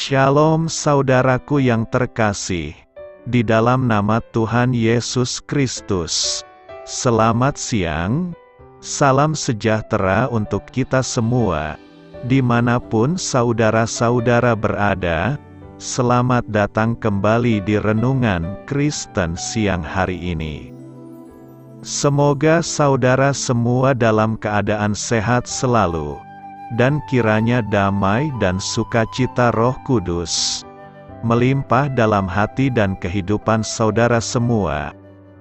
Shalom saudaraku yang terkasih, di dalam nama Tuhan Yesus Kristus. Selamat siang, salam sejahtera untuk kita semua, dimanapun saudara-saudara berada. Selamat datang kembali di Renungan Kristen siang hari ini. Semoga saudara semua dalam keadaan sehat selalu, dan kiranya damai dan sukacita Roh Kudus melimpah dalam hati dan kehidupan saudara semua.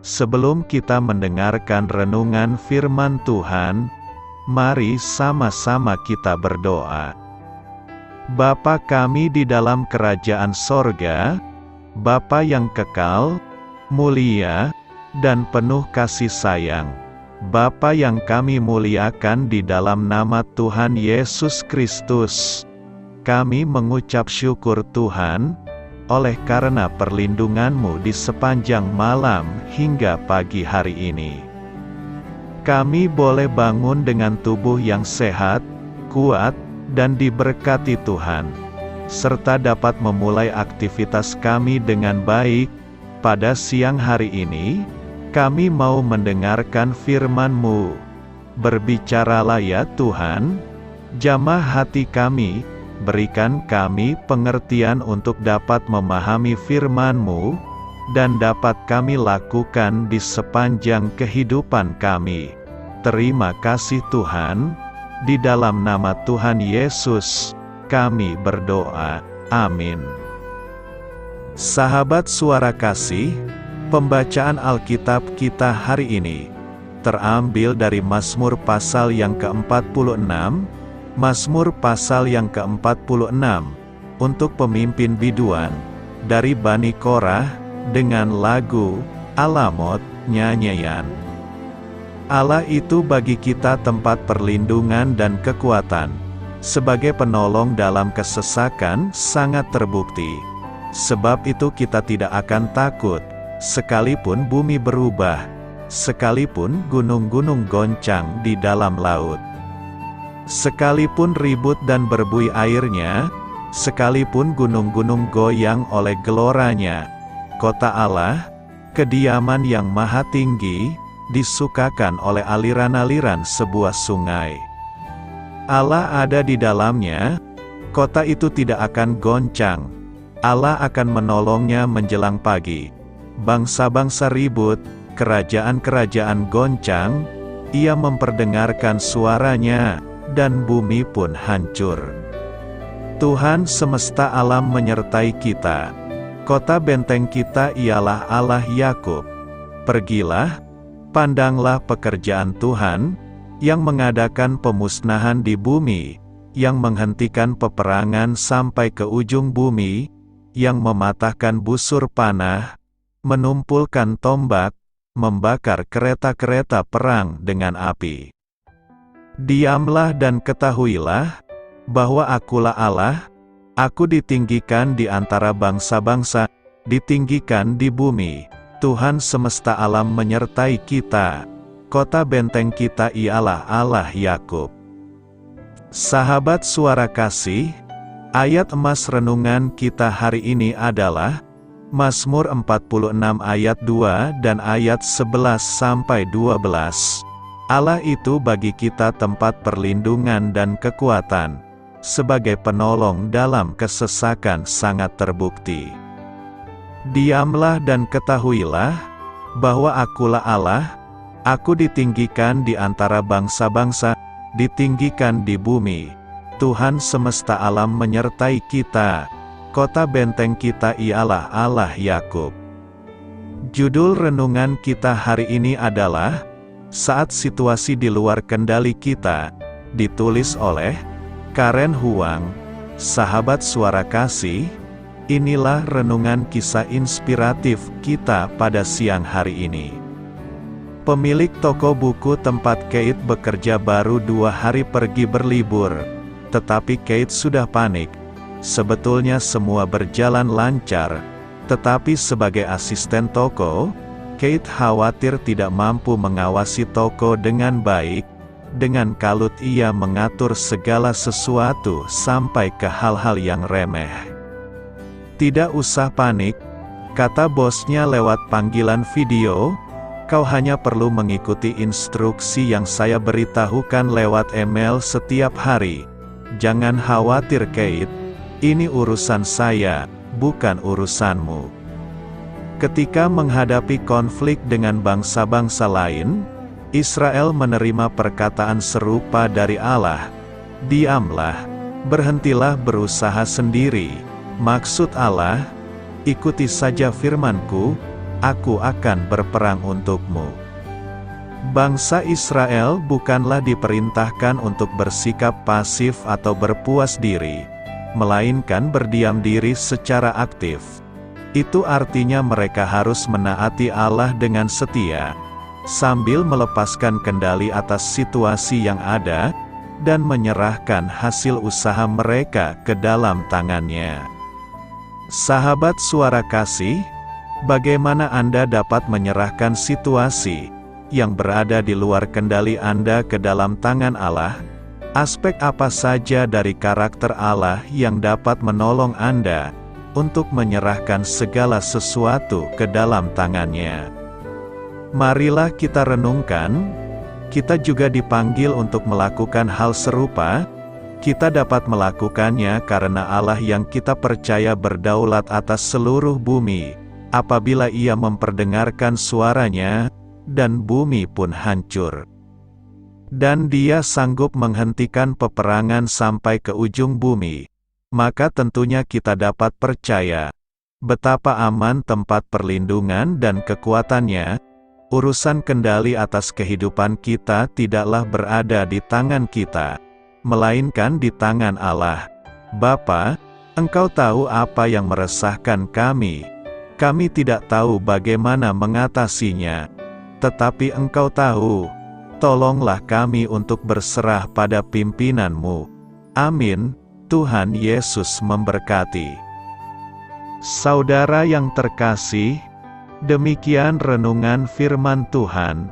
Sebelum kita mendengarkan renungan firman Tuhan, mari sama-sama kita berdoa. Bapa kami di dalam kerajaan sorga, Bapa yang kekal, mulia, dan penuh kasih sayang, Bapa yang kami muliakan di dalam nama Tuhan Yesus Kristus, kami mengucap syukur Tuhan, oleh karena perlindungan-Mu di sepanjang malam hingga pagi hari ini. Kami boleh bangun dengan tubuh yang sehat, kuat, dan diberkati Tuhan, serta dapat memulai aktivitas kami dengan baik. Pada siang hari ini, kami mau mendengarkan firman-Mu. Berbicaralah ya Tuhan, jamah hati kami, berikan kami pengertian untuk dapat memahami firman-Mu, dan dapat kami lakukan di sepanjang kehidupan kami. Terima kasih Tuhan, di dalam nama Tuhan Yesus, kami berdoa. Amin. Sahabat suara kasih, pembacaan Alkitab kita hari ini terambil dari Mazmur pasal yang ke-46, Mazmur pasal yang ke-46, untuk pemimpin biduan, dari Bani Korah, dengan lagu, Alamot, nyanyian. Allah itu bagi kita tempat perlindungan dan kekuatan, sebagai penolong dalam kesesakan sangat terbukti. Sebab itu kita tidak akan takut, sekalipun bumi berubah, sekalipun gunung-gunung goncang di dalam laut, sekalipun ribut dan berbuih airnya, sekalipun gunung-gunung goyang oleh geloranya. Kota Allah, kediaman yang maha tinggi, disukakan oleh aliran-aliran sebuah sungai. Allah ada di dalamnya, kota itu tidak akan goncang. Allah akan menolongnya menjelang pagi. Bangsa-bangsa ribut, kerajaan-kerajaan goncang, Ia memperdengarkan suaranya, dan bumi pun hancur. Tuhan semesta alam menyertai kita. Kota benteng kita ialah Allah Yakub. Pergilah, pandanglah pekerjaan Tuhan, yang mengadakan pemusnahan di bumi, yang menghentikan peperangan sampai ke ujung bumi, yang mematahkan busur panah, menumpulkan tombak, membakar kereta-kereta perang dengan api. Diamlah dan ketahuilah, bahwa Akulah Allah, Aku ditinggikan di antara bangsa-bangsa, ditinggikan di bumi. Tuhan semesta alam menyertai kita, kota benteng kita ialah Allah Yakub. Sahabat suara kasih, ayat emas renungan kita hari ini adalah Mazmur 46 ayat 2 dan ayat 11-12. Allah itu bagi kita tempat perlindungan dan kekuatan, sebagai penolong dalam kesesakan sangat terbukti. Diamlah dan ketahuilah, bahwa Akulah Allah, Aku ditinggikan di antara bangsa-bangsa, ditinggikan di bumi. Tuhan semesta alam menyertai kita, kota benteng kita ialah Allah Yakub. Judul renungan kita hari ini adalah Saat Situasi di Luar Kendali Kita, ditulis oleh Karen Huang. Sahabat suara kasih, inilah renungan kisah inspiratif kita pada siang hari ini. Pemilik toko buku tempat Kate bekerja baru 2 hari pergi berlibur, tetapi Kate sudah panik. Sebetulnya semua berjalan lancar, tetapi sebagai asisten toko, Kate khawatir tidak mampu mengawasi toko dengan baik. Dengan kalut ia mengatur segala sesuatu sampai ke hal-hal yang remeh. Tidak usah panik, kata bosnya lewat panggilan video. Kau hanya perlu mengikuti instruksi yang saya beritahukan lewat email setiap hari. Jangan khawatir Kate, ini urusan saya, bukan urusanmu. Ketika menghadapi konflik dengan bangsa-bangsa lain, Israel menerima perkataan serupa dari Allah. Diamlah, berhentilah berusaha sendiri. Maksud Allah, ikuti saja firmanku, aku akan berperang untukmu. Bangsa Israel bukanlah diperintahkan untuk bersikap pasif atau berpuas diri, melainkan berdiam diri secara aktif. Itu artinya mereka harus menaati Allah dengan setia, sambil melepaskan kendali atas situasi yang ada, dan menyerahkan hasil usaha mereka ke dalam tangannya. Sahabat Suara Kasih, bagaimana Anda dapat menyerahkan situasi yang berada di luar kendali Anda ke dalam tangan Allah? Aspek apa saja dari karakter Allah yang dapat menolong Anda untuk menyerahkan segala sesuatu ke dalam tangannya? Marilah kita renungkan, kita juga dipanggil untuk melakukan hal serupa. Kita dapat melakukannya karena Allah yang kita percaya berdaulat atas seluruh bumi. Apabila Ia memperdengarkan suaranya, dan bumi pun hancur. Dan Dia sanggup menghentikan peperangan sampai ke ujung bumi. Maka tentunya kita dapat percaya betapa aman tempat perlindungan dan kekuatannya. Urusan kendali atas kehidupan kita tidaklah berada di tangan kita, melainkan di tangan Allah. Bapa, Engkau tahu apa yang meresahkan kami. Kami tidak tahu bagaimana mengatasinya, tetapi Engkau tahu. Tolonglah kami untuk berserah pada pimpinan-Mu. Amin. Tuhan Yesus memberkati. Saudara yang terkasih, demikian renungan firman Tuhan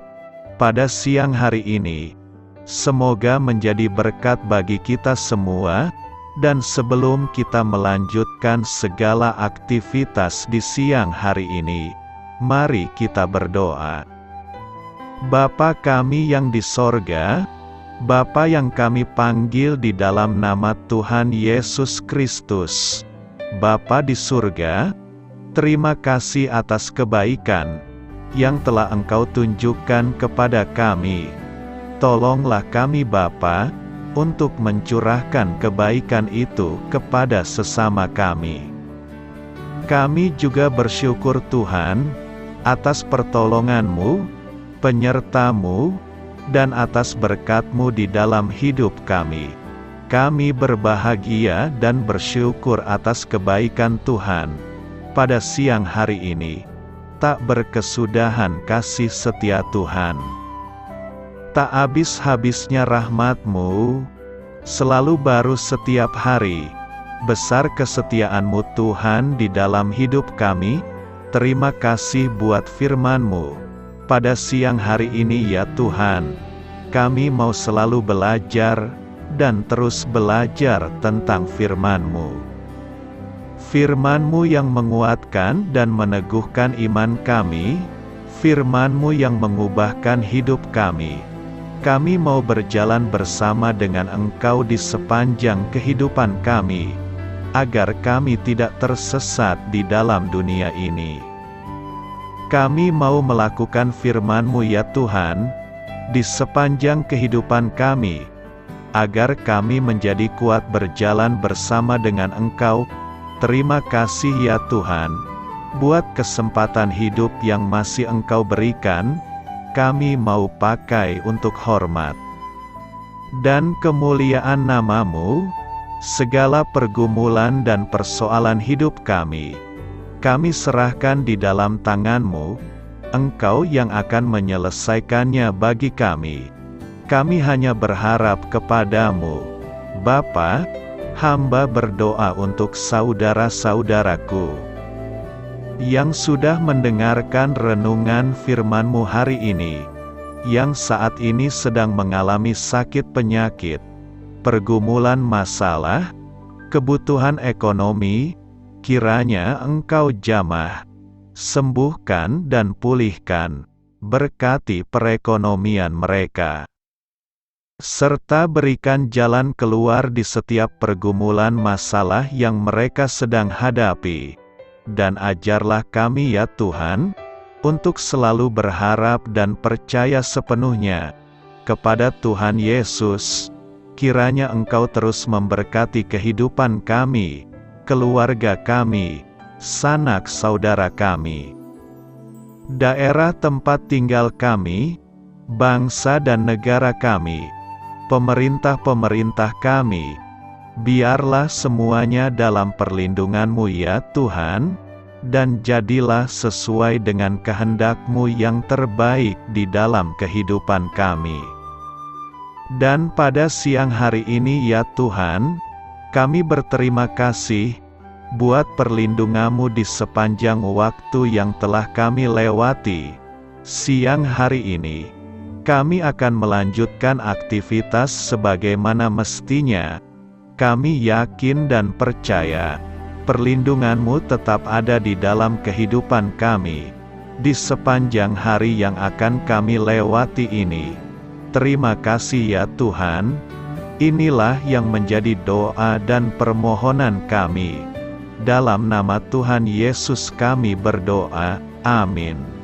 pada siang hari ini. Semoga menjadi berkat bagi kita semua. Dan sebelum kita melanjutkan segala aktivitas di siang hari ini, mari kita berdoa. Bapa kami yang di sorga, Bapa yang kami panggil di dalam nama Tuhan Yesus Kristus, Bapa di surga, terima kasih atas kebaikan yang telah Engkau tunjukkan kepada kami. Tolonglah kami Bapa, untuk mencurahkan kebaikan itu kepada sesama kami. Kami juga bersyukur Tuhan, atas pertolongan-Mu, penyerta-Mu, dan atas berkat-Mu di dalam hidup kami. Kami berbahagia dan bersyukur atas kebaikan Tuhan. Pada siang hari ini, tak berkesudahan kasih setia Tuhan. Tak habis-habisnya rahmat-Mu, selalu baru setiap hari. Besar kesetiaan-Mu Tuhan di dalam hidup kami. Terima kasih buat firman-Mu. Pada siang hari ini ya Tuhan, kami mau selalu belajar, dan terus belajar tentang firman-Mu. Firman-Mu yang menguatkan dan meneguhkan iman kami, firman-Mu yang mengubahkan hidup kami. Kami mau berjalan bersama dengan Engkau di sepanjang kehidupan kami, agar kami tidak tersesat di dalam dunia ini. Kami mau melakukan firman-Mu ya Tuhan, di sepanjang kehidupan kami, agar kami menjadi kuat berjalan bersama dengan Engkau. Terima kasih ya Tuhan, buat kesempatan hidup yang masih Engkau berikan. Kami mau pakai untuk hormat dan kemuliaan nama-Mu. Segala pergumulan dan persoalan hidup kami serahkan di dalam tangan-Mu. Engkau yang akan menyelesaikannya bagi kami. Kami hanya berharap kepada-Mu. Bapa, hamba berdoa untuk saudara-saudaraku yang sudah mendengarkan renungan firman-Mu hari ini, yang saat ini sedang mengalami sakit penyakit, pergumulan masalah, kebutuhan ekonomi, kiranya Engkau jamah, sembuhkan dan pulihkan, berkati perekonomian mereka. Serta berikan jalan keluar di setiap pergumulan masalah yang mereka sedang hadapi. Dan ajarlah kami ya Tuhan, untuk selalu berharap dan percaya sepenuhnya kepada Tuhan Yesus. Kiranya Engkau terus memberkati kehidupan kami, keluarga kami, sanak saudara kami, daerah tempat tinggal kami, bangsa dan negara kami, pemerintah-pemerintah kami. Biarlah semuanya dalam perlindungan-Mu ya Tuhan, dan jadilah sesuai dengan kehendak-Mu yang terbaik di dalam kehidupan kami. Dan pada siang hari ini ya Tuhan, kami berterima kasih buat perlindungan-Mu di sepanjang waktu yang telah kami lewati. Siang hari ini, kami akan melanjutkan aktivitas sebagaimana mestinya. Kami yakin dan percaya, perlindungan-Mu tetap ada di dalam kehidupan kami, di sepanjang hari yang akan kami lewati ini. Terima kasih ya Tuhan. Inilah yang menjadi doa dan permohonan kami. Dalam nama Tuhan Yesus kami berdoa, amin.